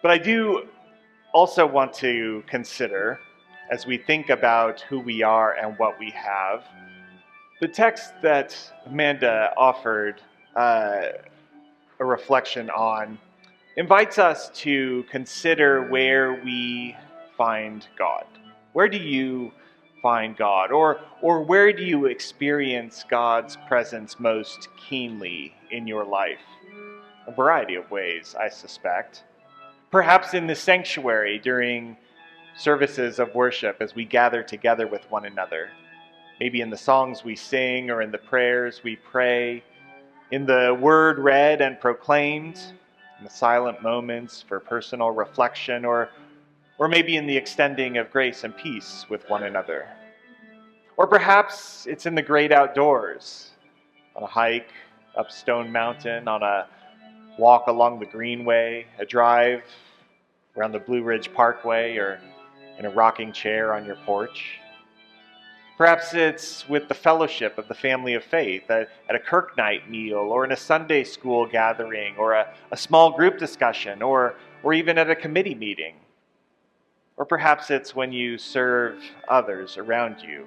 But I do also want to consider, as we think about who we are and what we have, the text that Amanda offered a reflection on invites us to consider where we find God. Where do you find God? Or where do you experience God's presence most keenly in your life? A variety of ways, I suspect. Perhaps in the sanctuary during services of worship as we gather together with one another. Maybe in the songs we sing or in the prayers we pray, in the word read and proclaimed, in the silent moments for personal reflection, or maybe in the extending of grace and peace with one another. Or perhaps it's in the great outdoors, on a hike up Stone Mountain, on a walk along the Greenway, a drive around the Blue Ridge Parkway, or in a rocking chair on your porch. Perhaps it's with the fellowship of the family of faith at a Kirk night meal, or in a Sunday school gathering, or a small group discussion, or even at a committee meeting. Or perhaps it's when you serve others around you,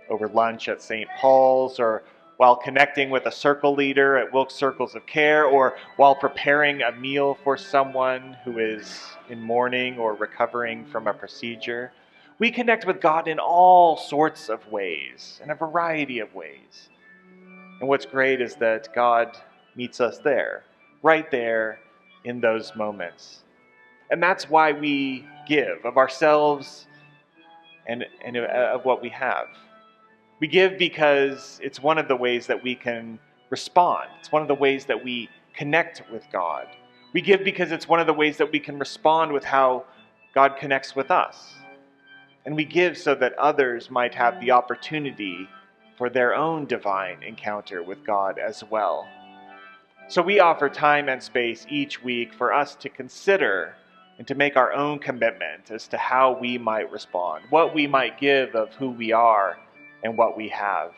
over lunch at St. Paul's, or while connecting with a circle leader at Wilkes Circles of Care, or while preparing a meal for someone who is in mourning or recovering from a procedure. We connect with God in all sorts of ways, in a variety of ways. And what's great is that God meets us there, right there in those moments. And that's why we give of ourselves and of what we have. We give because it's one of the ways that we can respond. It's one of the ways that we connect with God. We give because it's one of the ways that we can respond with how God connects with us. And we give so that others might have the opportunity for their own divine encounter with God as well. So we offer time and space each week for us to consider and to make our own commitment as to how we might respond, what we might give of who we are and what we have.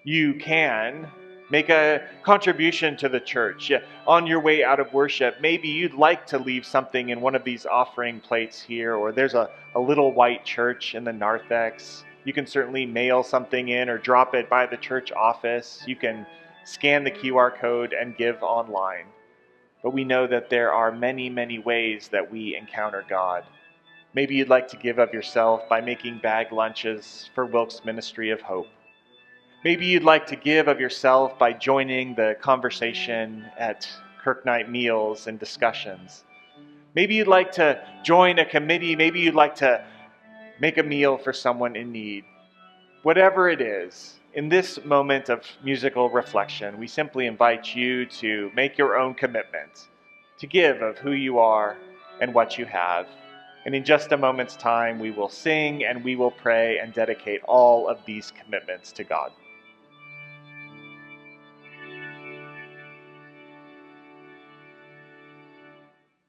You can make a contribution to the church. On your way out of worship, maybe you'd like to leave something in one of these offering plates here, or there's a little white church in the narthex. You can certainly mail something in or drop it by the church office. You can scan the QR code and give online. But we know that there are many, many ways that we encounter God. Maybe you'd like to give of yourself by making bag lunches for Wilkes Ministry of Hope. Maybe you'd like to give of yourself by joining the conversation at Kirk night meals and discussions. Maybe you'd like to join a committee. Maybe you'd like to make a meal for someone in need. Whatever it is, in this moment of musical reflection, we simply invite you to make your own commitment, to give of who you are and what you have. And in just a moment's time, we will sing and we will pray and dedicate all of these commitments to God.